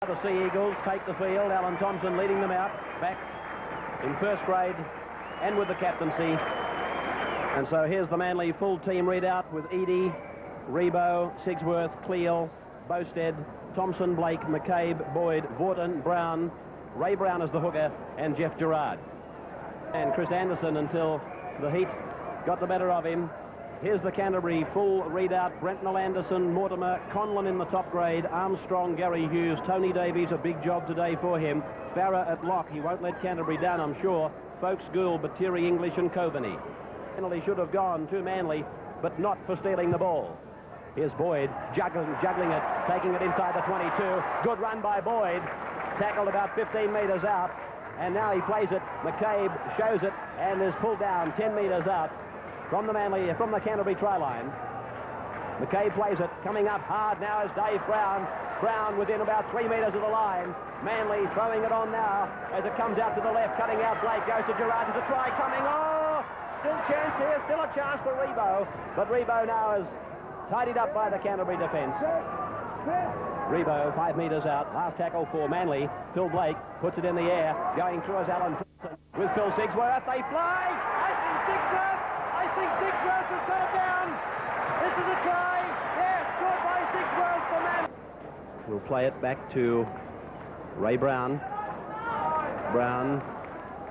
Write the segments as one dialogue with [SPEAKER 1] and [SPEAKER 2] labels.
[SPEAKER 1] The Sea Eagles take the field. Alan Thompson leading them out, back in first grade and with the captaincy. And so here's the Manly full team readout with Eadie, Rebo, Sigsworth, Cleal, Bowstead, Thompson, Blake, McCabe, Boyd, Vorton, Brown, Ray Brown as the hooker, and Jeff Gerard. And Chris Anderson until the heat got the better of him. Here's the Canterbury full readout. Brentnell, Anderson, Mortimer, Conlon in the top grade, Armstrong, Gary Hughes, Tony Davies, a big job today for him. Farah at lock. He won't let Canterbury down, I'm sure. Folks, Gould, Batiri, English, and Coveney. Penalty should have gone to Manly, but not for stealing the ball. Here's Boyd, juggling it, taking it inside the 22. Good run by Boyd. Tackled about 15 metres out, and now he plays it. McCabe shows it and is pulled down 10 metres out from the Canterbury try line. McCabe plays it, coming up hard now is Dave Brown. Brown within about 3 metres of the line. Manly throwing it on now as it comes out to the left, cutting out Blake, goes to Gerard. There's a try coming. Oh, still chance here, still a chance for Rebo, but Rebo now is tidied up by the Canterbury defence. Rebo 5 metres out, last tackle for Manly. Phil Blake puts it in the air, going through as Alan Thompson with Phil Sigsworth. They fly. I think Sigsworth has got it down. This is a try. Yes, scored by Sigsworth for Manly. We'll play it back to Ray Brown. Brown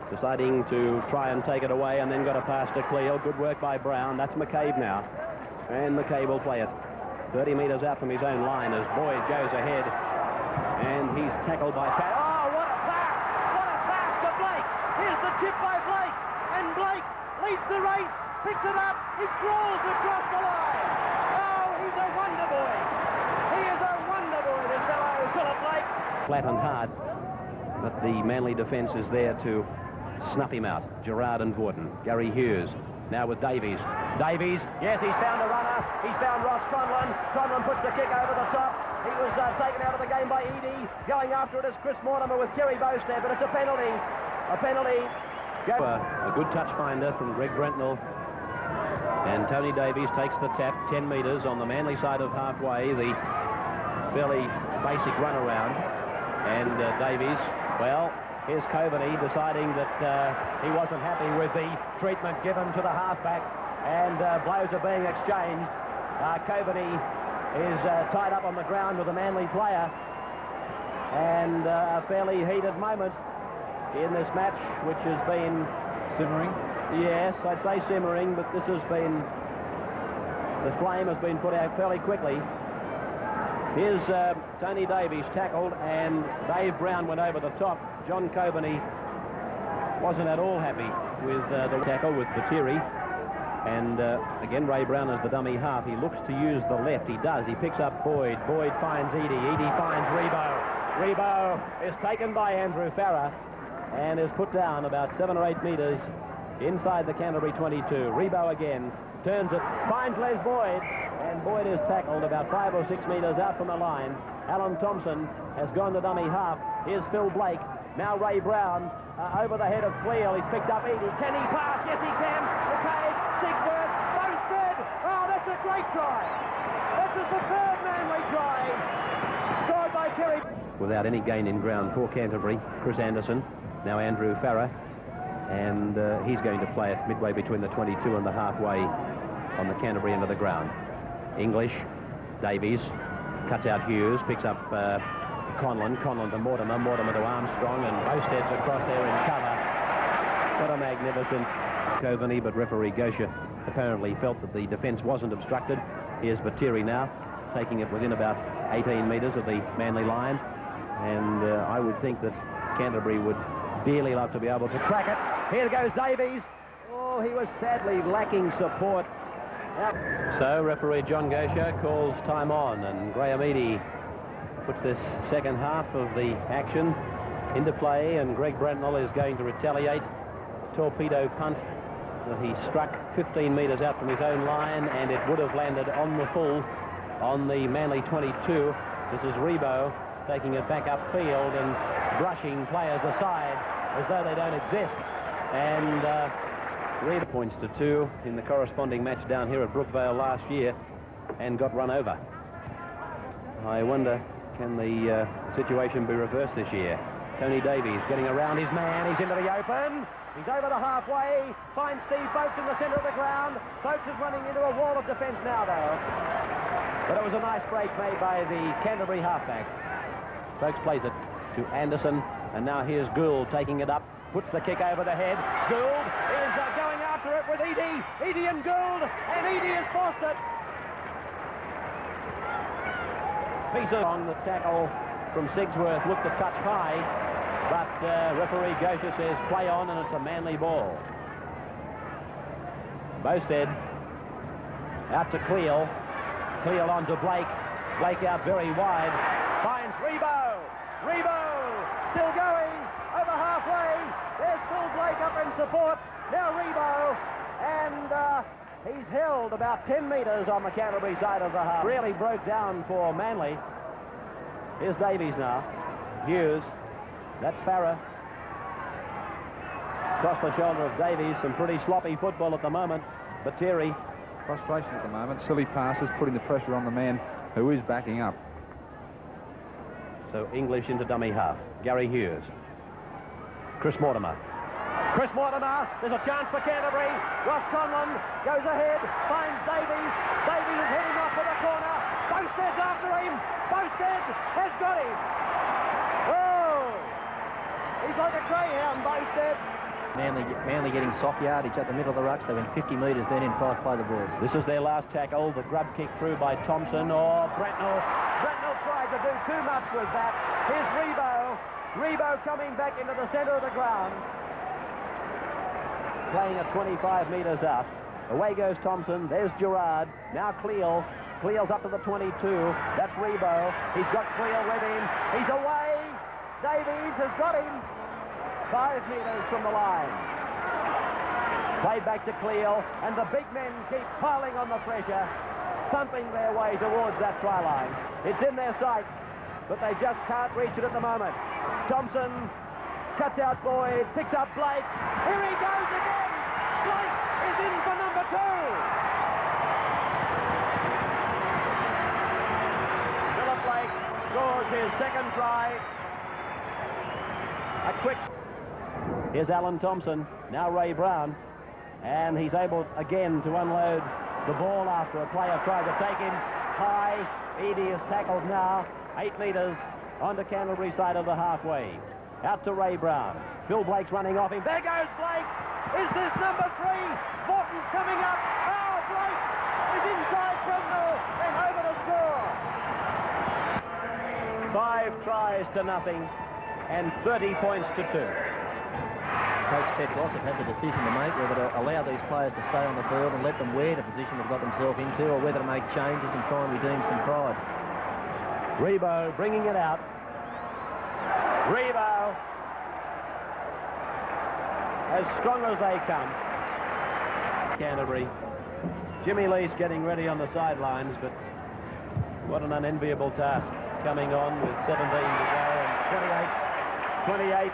[SPEAKER 1] deciding to try and take it away, and then got a pass to Cleal. Good work by Brown. That's McCabe now, and McCabe will play it 30 metres out from his own line as Boyd goes ahead, and he's tackled by Pat. Oh, what a pass! What a pass to Blake! Here's the chip by Blake, and Blake leads the race, picks it up, he crawls across the line. Oh, he's a wonder boy. He is a wonder boy, this fellow, Philip Blake. Flat and hard, but the Manly defence is there to snuff him out. Gerard and Vorton. Gary Hughes now with Davies. Davies, yes, he's found a runner. He's found Ross Conlon. Conlon puts the kick over the top. He was taken out of the game by Eadie. Going after it is Chris Mortimer with Kerry Bowstead, but it's a penalty. A penalty. A good touch finder from Greg Brentnell. And Tony Davies takes the tap 10 metres on the Manly side of halfway. The fairly basic run around. And Davies, well, here's Coveney deciding that he wasn't happy with the treatment given to the halfback, and blows are being exchanged. Coveney is tied up on the ground with a Manly player, and a fairly heated moment in this match, which has been
[SPEAKER 2] simmering.
[SPEAKER 1] Yes, I'd say simmering, but this has been, the flame has been put out fairly quickly. Here's Tony Davies tackled, and Dave Brown went over the top. John Coveney wasn't at all happy with the tackle with Batiri. And again, Ray Brown is the dummy half. He looks to use the left. He does. He picks up Boyd. Boyd finds Eadie. Eadie finds Rebo. Rebo is taken by Andrew Farah and is put down about 7 or 8 metres inside the Canterbury 22. Rebo again turns it, finds Les Boyd, and Boyd is tackled about 5 or 6 metres out from the line. Alan Thompson has gone to dummy half. Here's Phil Blake. Now Ray Brown over the head of Cleal. He's picked up Eadie. Can he pass? Yes, he can. McCabe, Sigsworth, Bowstead. Oh, that's a great try. That's a superb Manly try. Scored by Kerry. Without any gain in ground for Canterbury, Chris Anderson. Now Andrew Farah. And he's going to play it midway between the 22 and the halfway on the Canterbury end of the ground. English, Davies, cuts out Hughes, picks up Conlon to Mortimer, Mortimer to Armstrong, and Bowstead's across there in cover. What a magnificent Coveney, but referee Gosha apparently felt that the defence wasn't obstructed. Here's Batiri now, taking it within about 18 metres of the Manly line, and I would think that Canterbury would dearly love to be able to crack it. Here goes Davies. Oh, he was sadly lacking support. So referee John Gosha calls time on, and Graham Eadie puts this second half of the action into play, and Greg Brentnell is going to retaliate. Torpedo punt that he struck 15 metres out from his own line, and it would have landed on the full on the Manly 22. This is Rebo taking it back upfield and brushing players aside as though they don't exist. And Rebo points to 2 in the corresponding match down here at Brookvale last year and got run over. I wonder can the situation be reversed this year? Tony Davies getting around his man. He's into the open. He's over the halfway. Finds Steve Folkes in the centre of the ground. Folkes is running into a wall of defence now, though. But it was a nice break made by the Canterbury halfback. Folkes plays it to Anderson. And now here's Gould taking it up. Puts the kick over the head. Gould is going after it with Eadie. Eadie and Gould. And Eadie has forced it. Pieces on the tackle from Sigsworth looked a touch high, but referee Gosha says play on, and it's a Manly ball. Bowstead out to Cleal. Cleal on to Blake. Blake out very wide. Finds Rebo. Rebo still going over halfway. There's Phil Blake up in support. Now Rebo, and he's held about 10 metres on the Canterbury side of the half. Really broke down for Manly. Here's Davies now. Hughes. That's Farah. Across the shoulder of Davies. Some pretty sloppy football at the moment. But Terry.
[SPEAKER 2] Frustration at the moment. Silly passes, putting the pressure on the man who is backing up.
[SPEAKER 1] So English into dummy half. Gary Hughes. Chris Mortimer. Chris Mortimer, there's a chance for Canterbury. Ross Conlon goes ahead, finds Davies. Davies is heading off for the corner. Bowstead's after him. Bowstead has got him. Oh! He's like a greyhound, Bowstead.
[SPEAKER 3] Manly getting soft yardage at the middle of the rucks. They went 50 metres, then in 5 play the balls.
[SPEAKER 1] This is their last tackle. The grub kick through by Thompson. Oh, Bretnell. Bretnell tried to do too much with that. Here's Rebo. Rebo coming back into the centre of the ground. Playing at 25 metres out. Away goes Thompson. There's Gerard. Now Cleal. Cleal's up to the 22. That's Rebo. He's got Cleal with him. He's away. Davies has got him. 5 metres from the line. Played back to Cleal, and the big men keep piling on the pressure, thumping their way towards that try line. It's in their sights, but they just can't reach it at the moment. Thompson cuts out Boyd, picks up Blake. Here he goes again. Blake is in for number 2. Philip Blake scores his second try. A quick... Here's Alan Thompson, now Ray Brown, and he's able again to unload the ball after a player tried to take him high. Eadie is tackled now, 8 metres onto Canterbury side of the halfway. Out to Ray Brown. Phil Blake's running off him. There goes Blake. Is this number 3? Morton's coming up. Oh, Blake is inside Brendel and over to score. 5 tries to nothing and 30 points to 2.
[SPEAKER 3] Coach Ted Glossop has a decision to make whether to allow these players to stay on the field and let them wear the position they've got themselves into, or whether to make changes and try and redeem some pride.
[SPEAKER 1] Rebo bringing it out. Rebo, as strong as they come. Canterbury. Jimmy Lease getting ready on the sidelines, but what an unenviable task. Coming on with 17 to go and 28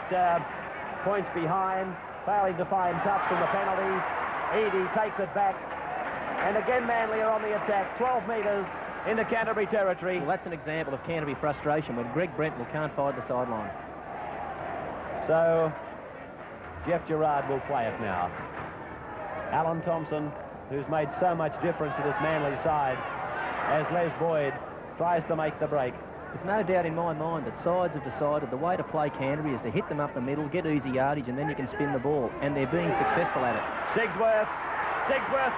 [SPEAKER 1] points behind, failing to find touch from the penalty. Eadie takes it back, and again Manly are on the attack, 12 metres into Canterbury territory.
[SPEAKER 3] Well, that's an example of Canterbury frustration when Greg Brentwell can't find the sideline.
[SPEAKER 1] So Jeff Gerard will play it now. Alan Thompson, who's made so much difference to this Manly side, as Les Boyd tries to make the break.
[SPEAKER 3] There's no doubt in my mind that sides have decided the way to play Canterbury is to hit them up the middle, get easy yardage, and then you can spin the ball. And they're being successful at it.
[SPEAKER 1] Sigsworth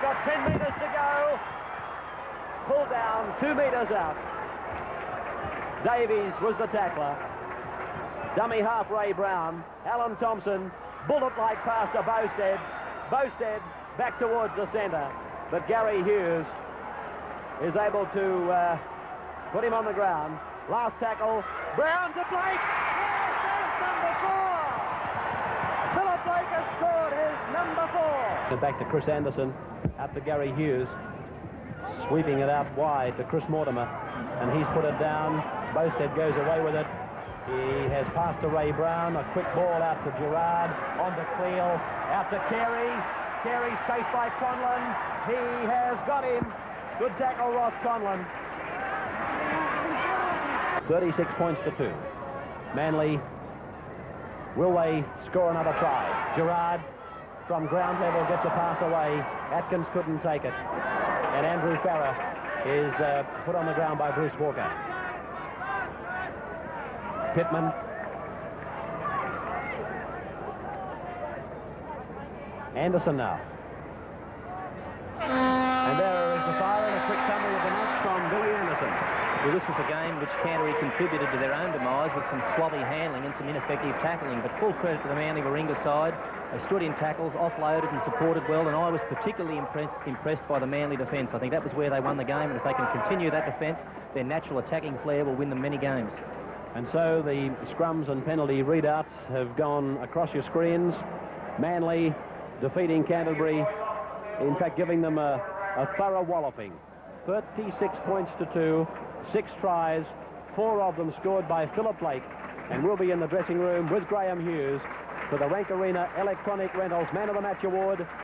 [SPEAKER 1] got 10 metres to go. Pulled down, 2 metres out. Davies was the tackler. Dummy half Ray Brown. Alan Thompson, bullet-like pass to Bowstead. Bowstead back towards the centre. But Gary Hughes is able to put him on the ground. Last tackle, Brown to Blake. Yes, that's number 4. Philip Blake has scored his number 4. Back to Chris Anderson, out to Gary Hughes. Sweeping it out wide to Chris Mortimer, and he's put it down. Bowstead goes away with it. He has passed to Ray Brown. A quick ball out to Gerard, on to Cleal, out to Carey. Carey's chased by Conlon. He has got him. Good tackle, Ross Conlon. 36 points to 2. Manly, will they score another try? Gerrard from ground level gets a pass away. Atkins couldn't take it. And Andrew Farrer is put on the ground by Bruce Walker. Pittman. Anderson now. And there is the fire and a quick summary of the match from Billy Anderson.
[SPEAKER 3] Well, this was a game which Canterbury contributed to their own demise with some sloppy handling and some ineffective tackling, but full credit to the Manly Warringah side. They stood in tackles, offloaded and supported well, and I was particularly impressed by the Manly defence. I think that was where they won the game, and if they can continue that defence, their natural attacking flair will win them many games.
[SPEAKER 1] And so the scrums and penalty readouts have gone across your screens. Manly defeating Canterbury, in fact giving them a thorough walloping. 36 points to 2, 6 tries, 4 of them scored by Philip Blake, and we'll be in the dressing room with Graham Hughes for the Rank Arena Electronic Rentals Man of the Match Award.